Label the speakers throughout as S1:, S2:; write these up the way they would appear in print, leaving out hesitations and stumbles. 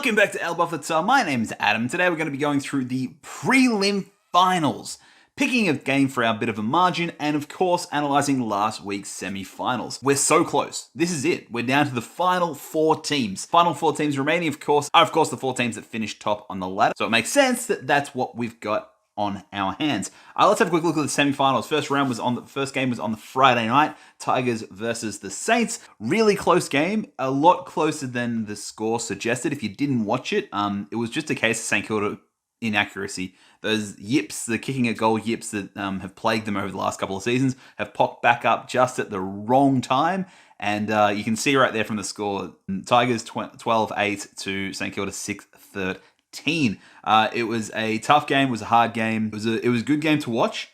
S1: Welcome back to Elbow Futsal. My name is Adam. Today we're going to be going through the prelim finals, picking a game for our bit of a margin, and of course analysing last week's semi-finals. We're so close. This is it. We're down to the final four teams. Final four teams remaining, of course, are the four teams that finished top on the ladder. So it makes sense that that's what we've got on our hands. Let's have a quick look at the semi-finals. First game was on the Friday night. Tigers versus the Saints. Really close game. A lot closer than the score suggested. If you didn't watch it, it was just a case of St Kilda inaccuracy. Those yips, the kicking at goal yips that have plagued them over the last couple of seasons, have popped back up just at the wrong time. And you can see right there from the score, Tigers 12-8 to St Kilda 6-13. It was a tough game. It was a hard game. It was a good game to watch.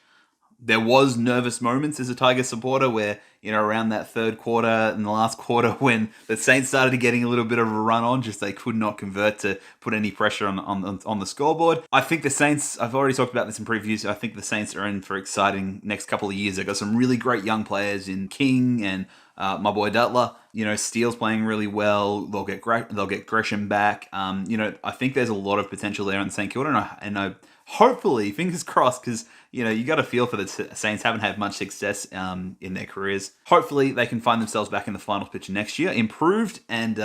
S1: There was nervous moments as a Tiger supporter where, around that third quarter and the last quarter when the Saints started getting a little bit of a run on, just they could not convert to put any pressure on the scoreboard. I think the Saints, I've already talked about this in previews, I think the Saints are in for exciting next couple of years. They've got some really great young players in King and my boy Duttler. Steele's playing really well. They'll get Gresham back. I think there's a lot of potential there in St Kilda, and I hopefully, fingers crossed, because you got to feel for the Saints haven't had much success in their careers. Hopefully, they can find themselves back in the finals picture next year, improved and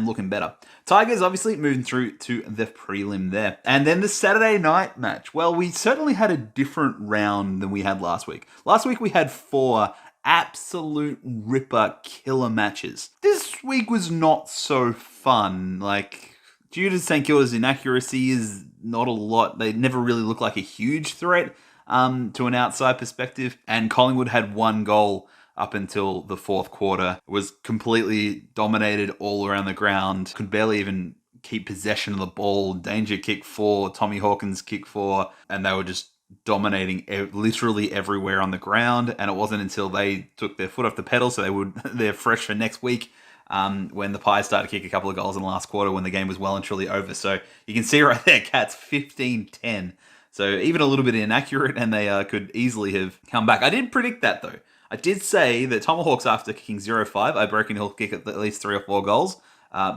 S1: looking better. Tigers obviously moving through to the prelim there, and then the Saturday night match. Well, we certainly had a different round than we had last week. Last week we had 4 absolute ripper killer matches. This week was not so fun. Due to St Kilda's inaccuracies, not a lot. They never really looked like a huge threat to an outside perspective. And Collingwood had 1 goal up until the fourth quarter. It was completely dominated all around the ground. Could barely even keep possession of the ball. Danger kick 4, Tommy Hawkins kick 4, and they were just dominating literally everywhere on the ground. And it wasn't until they took their foot off the pedal, so they're fresh for next week, when the Pies started to kick a couple of goals in the last quarter when the game was well and truly over. So you can see right there, Cats 15-10. So even a little bit inaccurate, and they could easily have come back. I did predict that though. I did say that Tomahawks, after kicking 0-5, I reckon he'll kick at least 3 or 4 goals.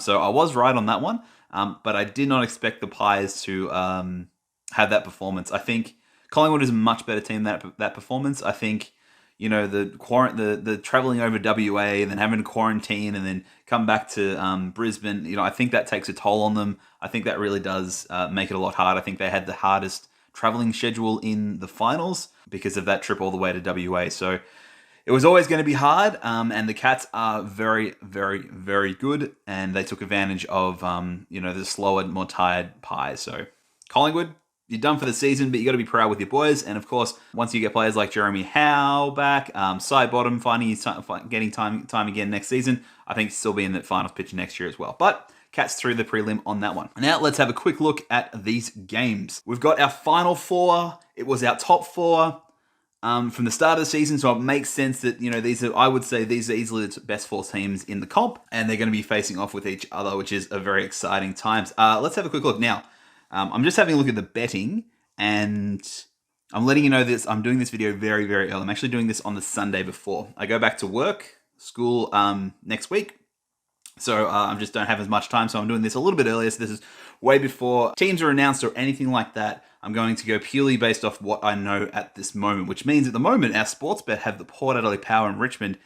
S1: So I was right on that one. But I did not expect the Pies to have that performance. I think Collingwood is a much better team than that performance. I think, the traveling over WA and then having to quarantine and then come back to Brisbane, I think that takes a toll on them. I think that really does make it a lot hard. I think they had the hardest traveling schedule in the finals because of that trip all the way to WA. So it was always going to be hard, and the Cats are very, very, very good, and they took advantage of, the slower, more tired Pies. So Collingwood, you're done for the season, but you got to be proud with your boys. And of course, once you get players like Jeremy Howe back, Side Bottom getting time again next season, I think still be in the finals picture next year as well. But Cats through the prelim on that one. Now let's have a quick look at these games. We've got our final 4. It was our top 4 from the start of the season, so it makes sense that these are easily the best 4 teams in the comp, and they're going to be facing off with each other, which is a very exciting times. Let's have a quick look now. I'm just having a look at the betting, and I'm letting you know this. I'm doing this video very, very early. I'm actually doing this on the Sunday before. I go back to school next week. So I just don't have as much time, so I'm doing this a little bit earlier. So this is way before teams are announced or anything like that. I'm going to go purely based off what I know at this moment, which means at the moment, our sports bet have the Port Adelaide Power and Richmond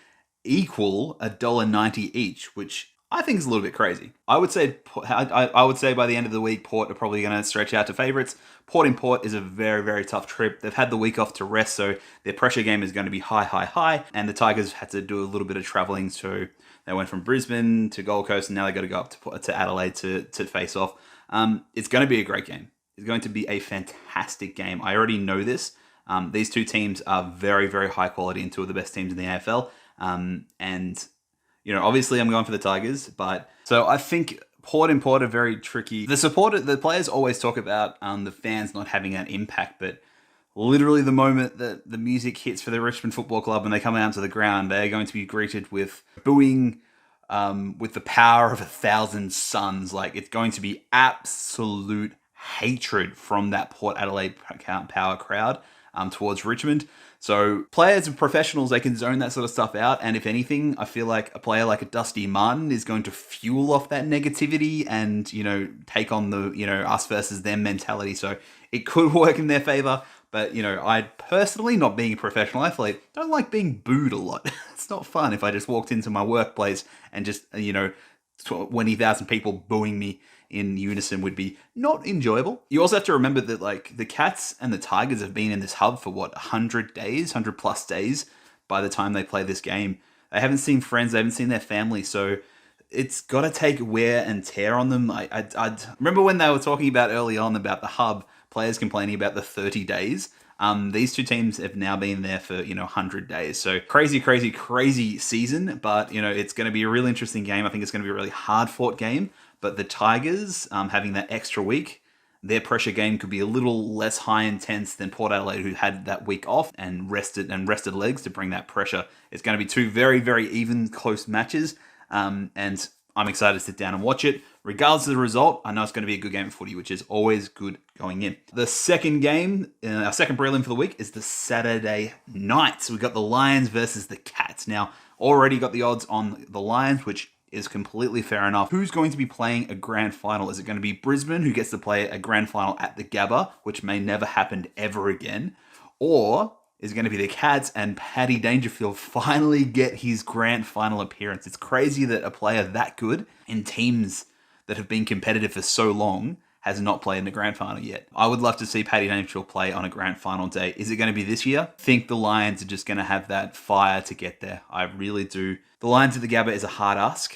S1: equal $1.90 each, which I think is a little bit crazy. I would say by the end of the week, Port are probably going to stretch out to favourites. Port in Port is a very, very tough trip. They've had the week off to rest, so their pressure game is going to be high. And the Tigers had to do a little bit of travelling, so they went from Brisbane to Gold Coast, and now they got to go up to Adelaide to face off. It's going to be a great game. It's going to be a fantastic game. I already know this. These 2 teams are very, very high quality and 2 of the best teams in the AFL. Obviously I'm going for the Tigers, but so I think Port and Port are very tricky. The players always talk about the fans not having an impact, but literally the moment that the music hits for the Richmond Football Club and they come out to the ground, they're going to be greeted with booing, with the power of 1,000 suns. It's going to be absolute hatred from that Port Adelaide Power crowd towards Richmond. So players and professionals, they can zone that sort of stuff out. And if anything, I feel like a player like a Dusty Martin is going to fuel off that negativity and, take on the, us versus them mentality. So it could work in their favor. But, I personally, not being a professional athlete, don't like being booed a lot. It's not fun if I just walked into my workplace and just, 20,000 people booing me in unison would be not enjoyable. You also have to remember that the Cats and the Tigers have been in this hub for 100 days, 100 plus days by the time they play this game. They haven't seen friends, they haven't seen their family, so it's got to take wear and tear on them. I remember when they were talking about early on about the hub, players complaining about the 30 days. These two teams have now been there for, 100 days. So crazy season, but, it's going to be a really interesting game. I think it's going to be a really hard fought game, but the Tigers, having that extra week, their pressure game could be a little less high intense than Port Adelaide, who had that week off and rested legs to bring that pressure. It's going to be two very even close matches. And I'm excited to sit down and watch it. Regardless of the result, I know it's going to be a good game of footy, which is always good going in. The second game, our second prelim for the week, is the Saturday night. So we've got the Lions versus the Cats. Now, already got the odds on the Lions, which is completely fair enough. Who's going to be playing a grand final? Is it going to be Brisbane, who gets to play a grand final at the Gabba, which may never happen ever again? Or is going to be the Cats and Paddy Dangerfield finally get his grand final appearance? It's crazy that a player that good in teams that have been competitive for so long has not played in a grand final yet. I would love to see Paddy Dangerfield play on a grand final day. Is it going to be this year? I think the Lions are just going to have that fire to get there. I really do. The Lions at the Gabba is a hard ask.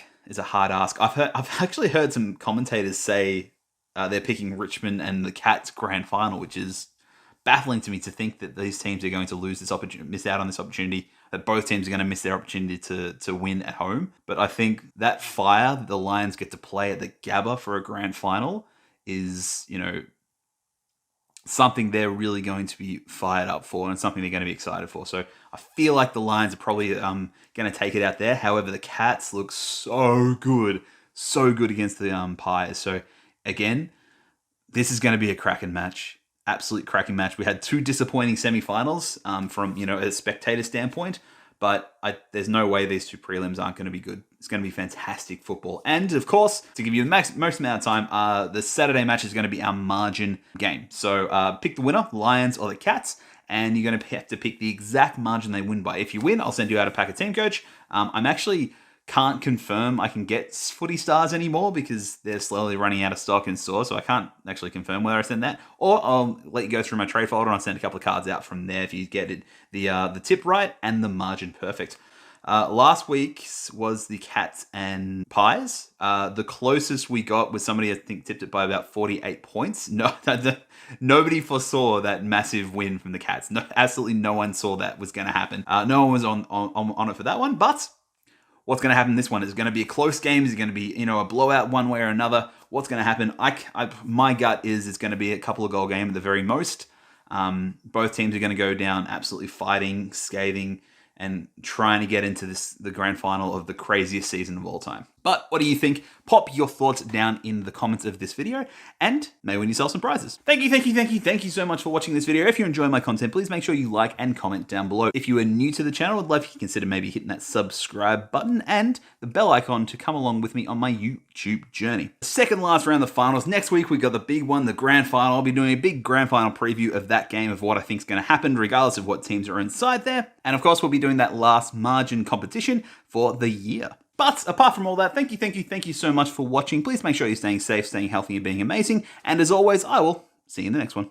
S1: I've actually heard some commentators say they're picking Richmond and the Cats grand final, which is baffling to me to think that these teams are going to lose this opportunity, miss out on this opportunity, that both teams are going to miss their opportunity to win at home. But I think that fire that the Lions get to play at the Gabba for a grand final is, something they're really going to be fired up for and something they're going to be excited for. So I feel like the Lions are probably going to take it out there. However, the Cats look so good against the Pies. So again, this is going to be a cracking match. Absolute cracking match. We had two disappointing semi-finals from, a spectator standpoint, but there's no way these two prelims aren't going to be good. It's going to be fantastic football. And of course, to give you the most amount of time, the Saturday match is going to be our margin game. So pick the winner, Lions or the Cats, and you're going to have to pick the exact margin they win by. If you win, I'll send you out a pack of Team Coach. I'm actually can't confirm I can get Footy Stars anymore because they're slowly running out of stock in store, so I can't actually confirm whether I send that. Or I'll let you go through my trade folder and I'll send a couple of cards out from there if you get it, the tip right and the margin perfect. Last week's was the Cats and Pies. The closest we got was somebody I think tipped it by about 48 points. No, nobody foresaw that massive win from the Cats. No, absolutely no one saw that was going to happen. No one was on it for that one, but what's going to happen in this one? Is it going to be a close game? Is it going to be, a blowout one way or another? What's going to happen? My gut is it's going to be a couple of goal game at the very most. Both teams are going to go down absolutely fighting, scathing, and trying to get into the grand final of the craziest season of all time. But what do you think? Pop your thoughts down in the comments of this video and may win yourself some prizes. Thank you so much for watching this video. If you enjoy my content, please make sure you like and comment down below. If you are new to the channel, I'd love if you consider maybe hitting that subscribe button and the bell icon to come along with me on my YouTube journey. Second last round of the finals. Next week, we got the big one, the grand final. I'll be doing a big grand final preview of that game, of what I think is going to happen, regardless of what teams are inside there. And of course, we'll be doing that last margin competition for the year. But apart from all that, thank you so much for watching. Please make sure you're staying safe, staying healthy, and being amazing. And as always, I will see you in the next one.